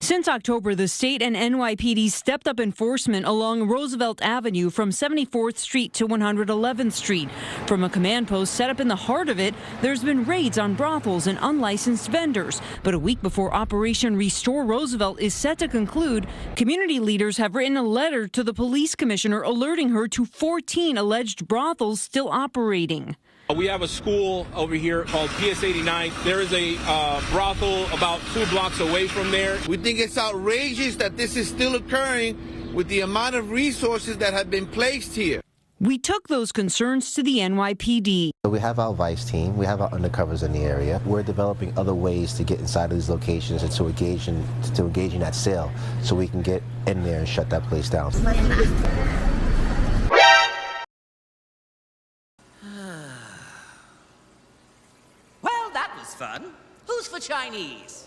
Since October, the state and NYPD stepped up enforcement along Roosevelt Avenue from 74th Street to 111th Street. From a command post set up in the heart of it, there's been raids on brothels and unlicensed vendors. But a week before Operation Restore Roosevelt is set to conclude, community leaders have written a letter to the police commissioner alerting her to 14 alleged brothels still operating. We have a school over here called PS 89. There is a brothel about 2 blocks away from there. We think it's outrageous that this is still occurring with the amount of resources that have been placed here. We took those concerns to the NYPD. We have our vice team, we have our undercovers in the area. We're developing other ways to get inside of these locations and to engage in that sale so we can get in there and shut that place down. Well, that was fun. Who's for Chinese?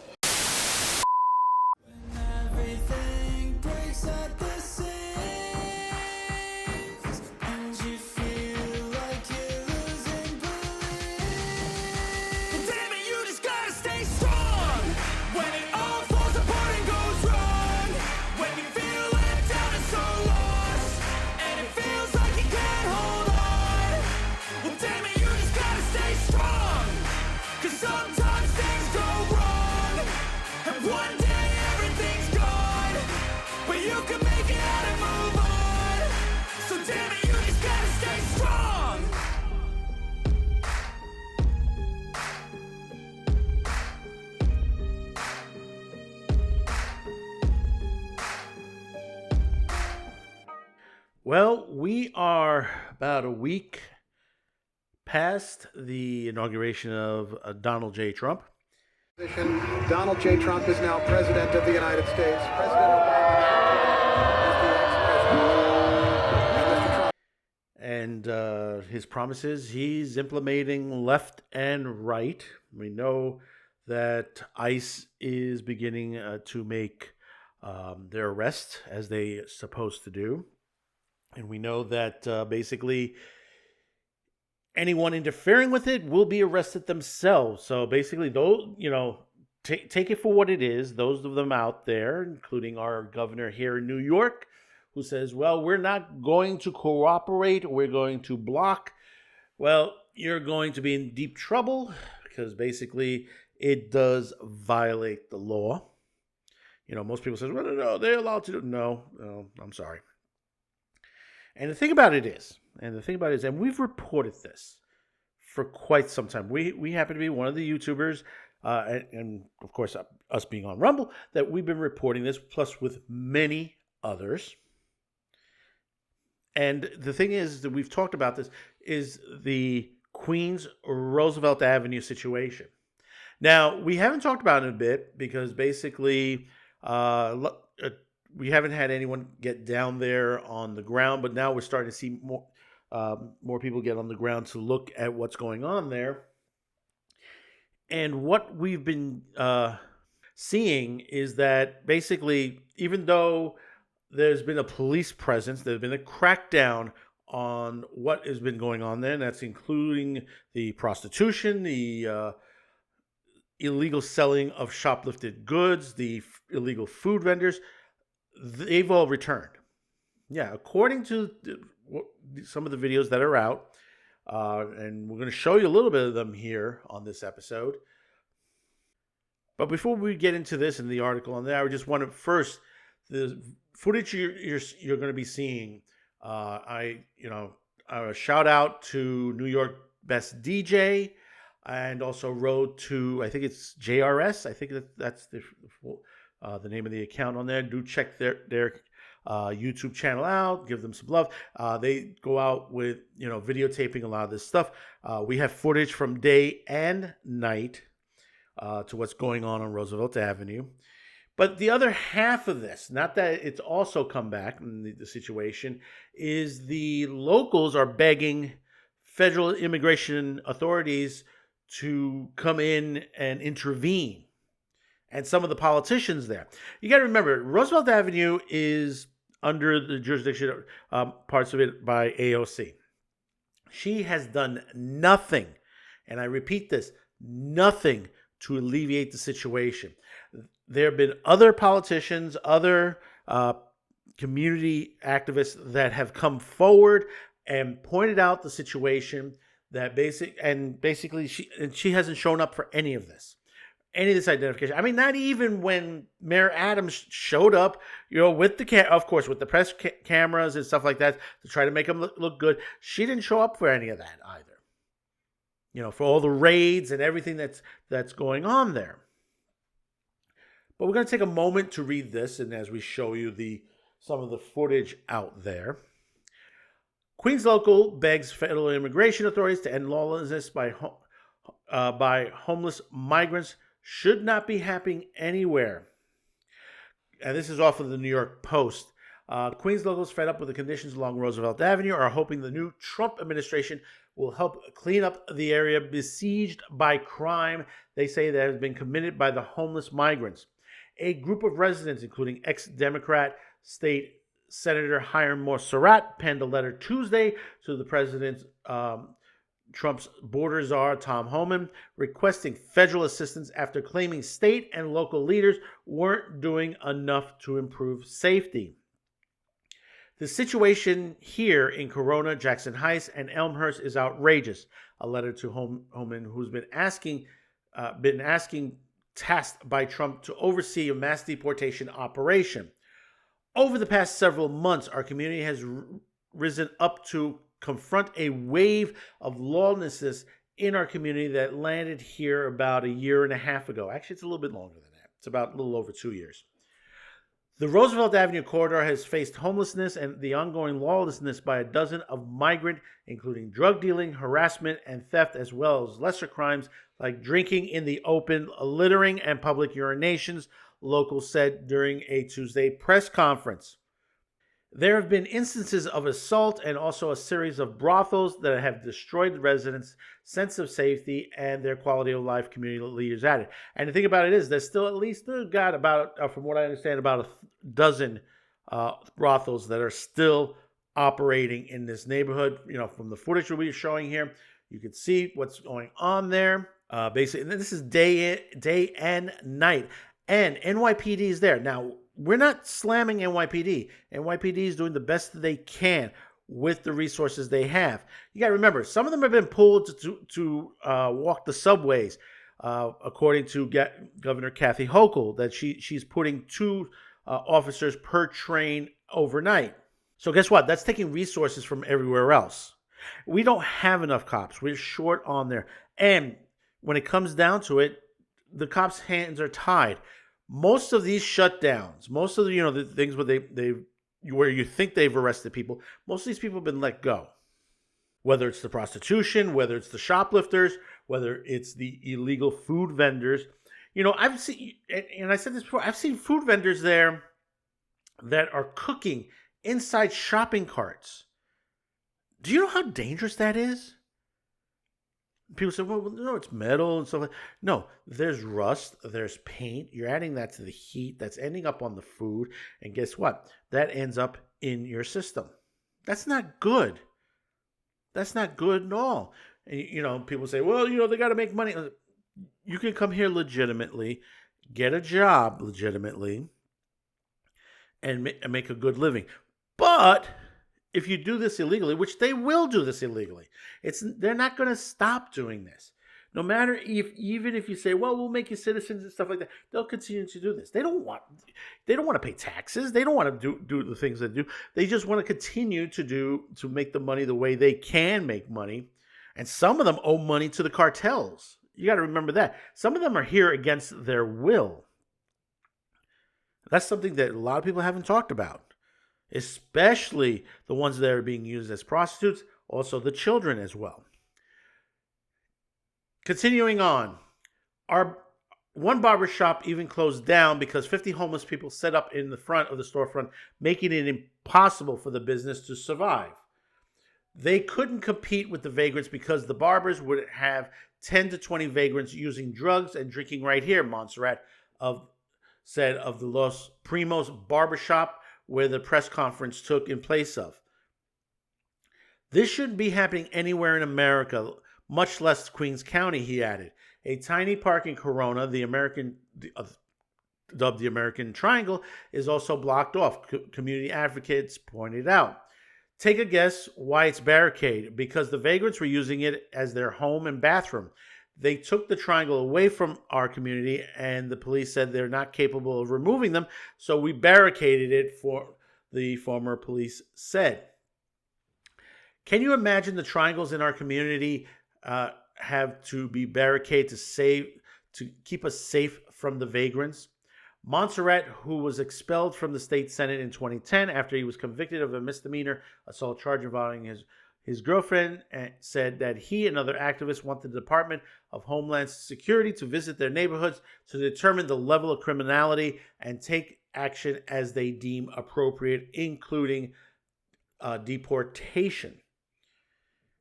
Well, we are about a week past the inauguration of Donald J. Trump. Donald J. Trump is now President of the United States. President Obama is the ex-president. And his promises, he's implementing left and right. We know that ICE is beginning to make their arrest as they're supposed to do. And we know that basically anyone interfering with it will be arrested themselves. So basically, those, take it for what it is. Those of them out there, including our governor here in New York, who says, well, we're not going to cooperate. We're going to block. Well, you're going to be in deep trouble because basically it does violate the law. Most people say, well, no, they're allowed to do. No, I'm sorry. And the thing about it is, and we've reported this for quite some time. We happen to be one of the YouTubers, and of course, us being on Rumble, that we've been reporting this, plus with many others. And the thing is that we've talked about this is the Queens Roosevelt Avenue situation. Now, we haven't talked about it a bit because basically we haven't had anyone get down there on the ground, but now we're starting to see more people get on the ground to look at what's going on there. And what we've been seeing is that basically, even though there's been a police presence, there's been a crackdown on what has been going on there, and that's including the prostitution, the illegal selling of shoplifted goods, the illegal food vendors. They've all returned. Yeah, according to some of the videos that are out, and we're going to show you a little bit of them here on this episode. But before we get into this and the article on there, I just want to first, the footage you're going to be seeing, a shout out to New York Best DJ, and also Road to, I think it's JRS. I think that's the name of the account on there. Do check their YouTube channel out. Give them some love. They go out with videotaping a lot of this stuff. We have footage from day and night to what's going on Roosevelt Avenue. But the other half of this, not that it's also come back in the situation, is the locals are begging federal immigration authorities to come in and intervene. And some of the politicians there. You got to remember, Roosevelt Avenue is under the jurisdiction, parts of it, by AOC. She has done nothing, and I repeat this, nothing to alleviate the situation. there have been other politicians, other community activists that have come forward and pointed out the situation that basically she hasn't shown up for any of this identification. I mean, not even when Mayor Adams showed up, with of course, with the press cameras and stuff like that to try to make him look good. She didn't show up for any of that either. For all the raids and everything that's going on there. But we're going to take a moment to read this, and as we show you some of the footage out there. Queens local begs federal immigration authorities to end lawlessness by homeless migrants. Should not be happening anywhere. And this is off of the New York Post. Queens locals fed up with the conditions along Roosevelt Avenue are hoping the new Trump administration will help clean up the area besieged by crime they say that has been committed by the homeless migrants. A group of residents, including ex-Democrat State Senator Hiram Surratt, penned a letter Tuesday to the president, Trump's border czar, Tom Homan, requesting federal assistance after claiming state and local leaders weren't doing enough to improve safety. The situation here in Corona, Jackson Heights, and Elmhurst is outrageous. A letter to Homan, who's been asking, tasked by Trump to oversee a mass deportation operation. Over the past several months, our community has risen up to confront a wave of lawlessness in our community that landed here about a year and a half ago. Actually, it's a little bit longer than that. It's about a little over 2 years. The Roosevelt Avenue corridor has faced homelessness and the ongoing lawlessness by a dozen of migrant, including drug dealing, harassment, and theft, as well as lesser crimes like drinking in the open, littering, and public urinations, locals said during a Tuesday press conference. There have been instances of assault and also a series of brothels that have destroyed the residents' sense of safety and their quality of life, community leaders added. And the thing about it is, there's still at least, got about, from what I understand, about a dozen brothels that are still operating in this neighborhood. From the footage that we're showing here, you can see what's going on there. Basically, and this is day and night. And NYPD is there. Now, we're not slamming NYPD. NYPD is doing the best that they can with the resources they have. You got to remember, some of them have been pulled to walk the subways, according to Governor Kathy Hochul, that she's putting 2 officers per train overnight. So guess what? That's taking resources from everywhere else. We don't have enough cops. We're short on there. And when it comes down to it, the cops' hands are tied. Most of these shutdowns, most of the things where you think they've arrested people, most of these people have been let go. Whether it's the prostitution, whether it's the shoplifters, whether it's the illegal food vendors. I've seen, and I said this before, I've seen food vendors there that are cooking inside shopping carts. Do you know how dangerous that is? People say, well, no, it's metal and stuff like that. No, there's rust, there's paint. You're adding that to the heat. That's ending up on the food. And guess what? That ends up in your system. That's not good. That's not good at all. And, people say, well, they got to make money. You can come here legitimately, get a job legitimately, and make a good living. But if you do this illegally, which they will do this illegally, they're not going to stop doing this. No matter even if you say, well, we'll make you citizens and stuff like that, they'll continue to do this. They don't want to pay taxes. They don't want to do the things they do. They just want to continue to make the money the way they can make money. And some of them owe money to the cartels. You got to remember that. Some of them are here against their will. That's something that a lot of people haven't talked about, especially the ones that are being used as prostitutes, also the children as well. Continuing on, our one barber shop even closed down because 50 homeless people set up in the front of the storefront, making it impossible for the business to survive. They couldn't compete with the vagrants because the barbers would have 10 to 20 vagrants using drugs and drinking right here, Montserrat said of the Los Primos barbershop where the press conference took in place of. This shouldn't be happening anywhere in America, much less Queens County, he added. A tiny park in Corona, the dubbed the American Triangle, is also blocked off. Community advocates pointed out. Take a guess why it's barricaded. Because the vagrants were using it as their home and bathroom. They took the triangle away from our community, and the police said they're not capable of removing them, so we barricaded it, for the former police said. Can you imagine the triangles in our community have to be barricaded to keep us safe from the vagrants? Montserrat, who was expelled from the state senate in 2010 after he was convicted of a misdemeanor assault charge involving his girlfriend, said that he and other activists want the Department of Homeland Security to visit their neighborhoods to determine the level of criminality and take action as they deem appropriate, including deportation.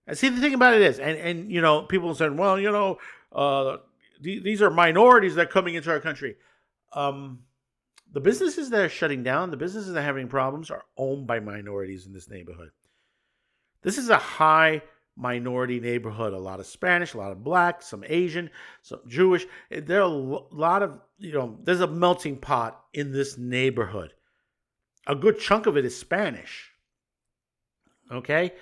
And see, the thing about it is, and you know, people saying, well, you know, these are minorities that are coming into our country. The businesses that are shutting down, the businesses that are having problems are owned by minorities in this neighborhood. This is a high minority neighborhood. A lot of Spanish, a lot of Black, some Asian, some Jewish. There are a lot of, you know, there's a melting pot in this neighborhood. A good chunk of it is Spanish. Okay?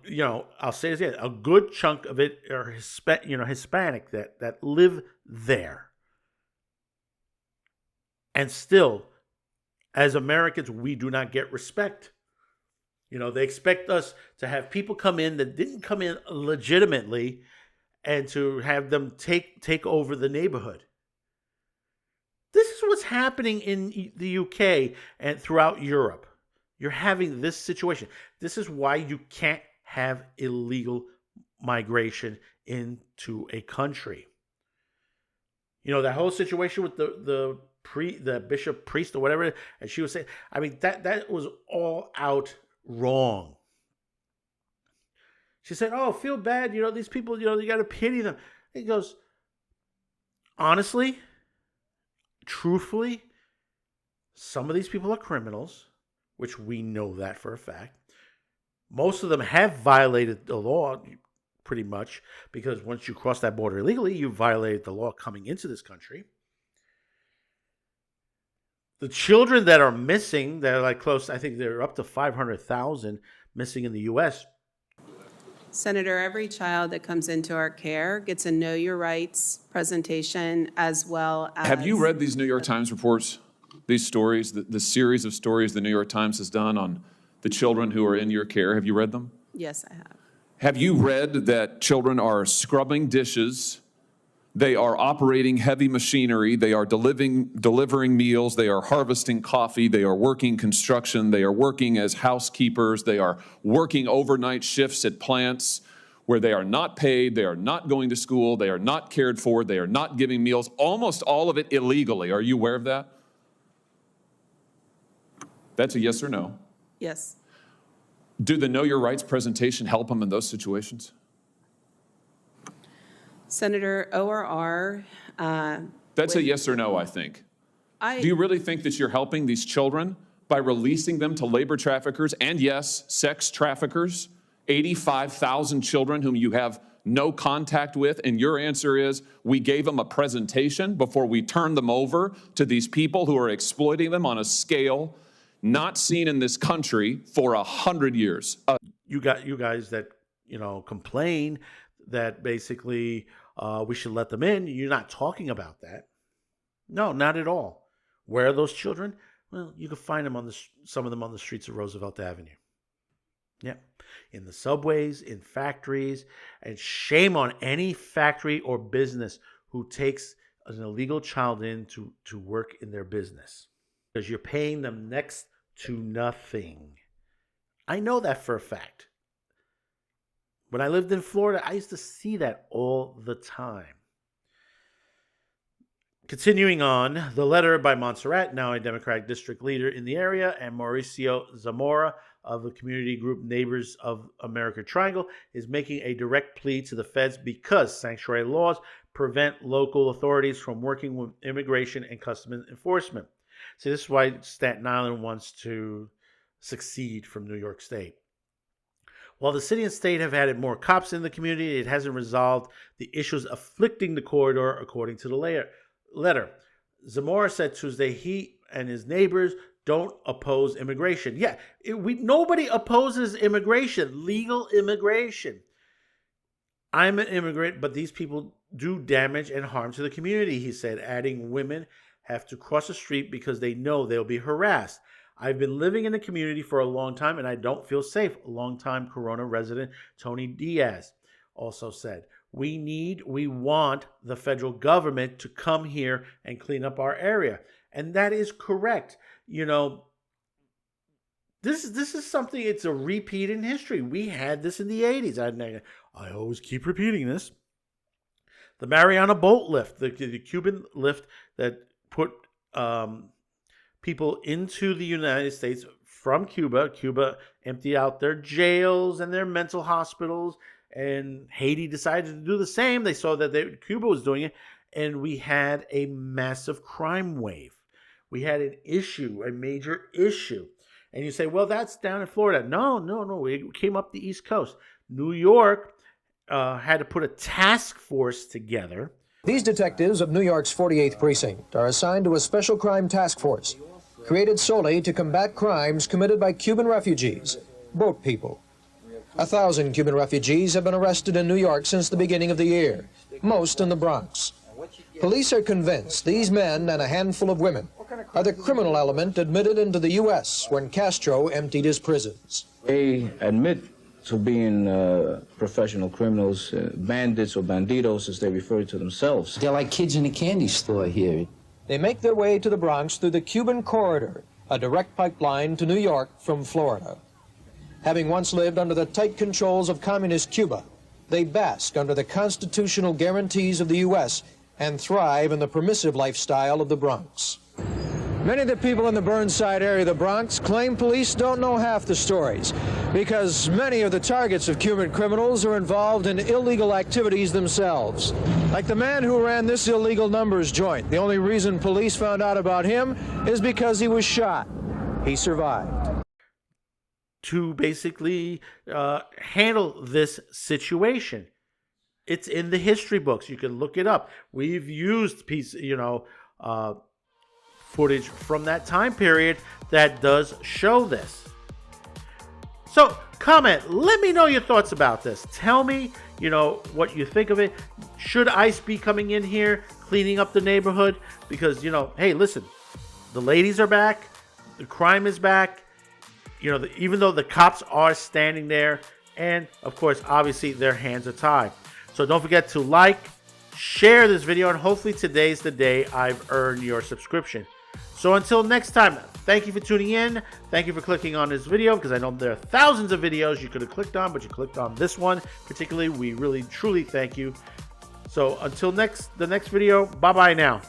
You know, I'll say this again. A good chunk of it are Hispanic that live there. And still, as Americans, we do not get respect. You know, they expect us to have people come in that didn't come in legitimately and to have them take over the neighborhood. This is what's happening in the UK and throughout Europe. You're having this situation. This is why you can't have illegal migration into a country. You know, that whole situation with the bishop priest or whatever, and she was saying, I mean, that was all out wrong. She said, oh, feel bad, you know, these people, you know, you got to pity them. He goes, honestly, truthfully, some of these people are criminals, which we know that for a fact. Most of them have violated the law pretty much, because once you cross that border illegally, you violated the law coming into this country. The children that are missing, that are like close, I think they're up to 500,000 missing in the U.S. Senator, every child that comes into our care gets a Know Your Rights presentation, as well as... Have you read these New York Times reports, these stories, the series of stories the New York Times has done on the children who are in your care? Have you read them? Yes, I have. Have you read that children are scrubbing dishes? They are operating heavy machinery. They are delivering meals. They are harvesting coffee. They are working construction. They are working as housekeepers. They are working overnight shifts at plants where they are not paid. They are not going to school. They are not cared for. They are not giving meals. Almost all of it illegally. Are you aware of that? That's a yes or no. Yes. Do the Know Your Rights presentation help them in those situations? Senator, ORR... That's a yes or no, I think. Do you really think that you're helping these children by releasing them to labor traffickers and, yes, sex traffickers? 85,000 children whom you have no contact with, and your answer is we gave them a presentation before we turned them over to these people who are exploiting them on a scale not seen in this country for 100 years. You guys that, you know, complain that basically we should let them in. You're not talking about that. No, not at all. Where are those children? Well, you can find them some of them on the streets of Roosevelt Avenue. Yeah, in the subways, in factories, and shame on any factory or business who takes an illegal child in to work in their business, because you're paying them next to nothing. I know that for a fact. When I lived in Florida, I used to see that all the time. Continuing on, the letter by Montserrat, now a Democratic district leader in the area, and Mauricio Zamora of the community group Neighbors of America Triangle, is making a direct plea to the feds because sanctuary laws prevent local authorities from working with immigration and customs enforcement. See, this is why Staten Island wants to secede from New York State. While the city and state have added more cops in the community, it hasn't resolved the issues afflicting the corridor, according to the letter. Zamora said Tuesday he and his neighbors don't oppose immigration. Yeah, nobody opposes immigration, legal immigration. I'm an immigrant, but these people do damage and harm to the community, he said, adding women have to cross the street because they know they'll be harassed. I've been living in the community for a long time and I don't feel safe, longtime Corona resident Tony Diaz also said. We want the federal government to come here and clean up our area. And that is correct. You know, this is something, it's a repeat in history. We had this in the 80s. I always keep repeating this. The Mariana boat lift, the Cuban lift that put people into the United States from Cuba. Cuba emptied out their jails and their mental hospitals, and Haiti decided to do the same. They saw that Cuba was doing it, and we had a massive crime wave. We had an issue, a major issue. And you say, well, that's down in Florida. No. It came up the East Coast. New York had to put a task force together. These detectives of New York's 48th Precinct are assigned to a special crime task force created solely to combat crimes committed by Cuban refugees, boat people. 1,000 Cuban refugees have been arrested in New York since the beginning of the year, most in the Bronx. Police are convinced these men and a handful of women are the criminal element admitted into the U.S. when Castro emptied his prisons. They admit to being professional criminals, bandits or banditos, as they refer to themselves. They're like kids in a candy store here. They make their way to the Bronx through the Cuban Corridor, a direct pipeline to New York from Florida. Having once lived under the tight controls of communist Cuba, they bask under the constitutional guarantees of the U.S. and thrive in the permissive lifestyle of the Bronx. Many of the people in the Burnside area of the Bronx claim police don't know half the stories because many of the targets of Cuban criminals are involved in illegal activities themselves. Like the man who ran this illegal numbers joint. The only reason police found out about him is because he was shot. He survived. To basically handle this situation. It's in the history books. You can look it up. We've used footage from that time period that does show this. So comment, let me know your thoughts about this. Tell me, what you think of it. Should ICE be coming in here, cleaning up the neighborhood? Because, hey, listen, the ladies are back. The crime is back. Even though the cops are standing there, and of course, obviously, their hands are tied. So don't forget to like, share this video, and hopefully today's the day I've earned your subscription. So until next time, thank you for tuning in. Thank you for clicking on this video, because I know there are thousands of videos you could have clicked on, but you clicked on this one particularly. We really, truly thank you. So until the next video, bye-bye now.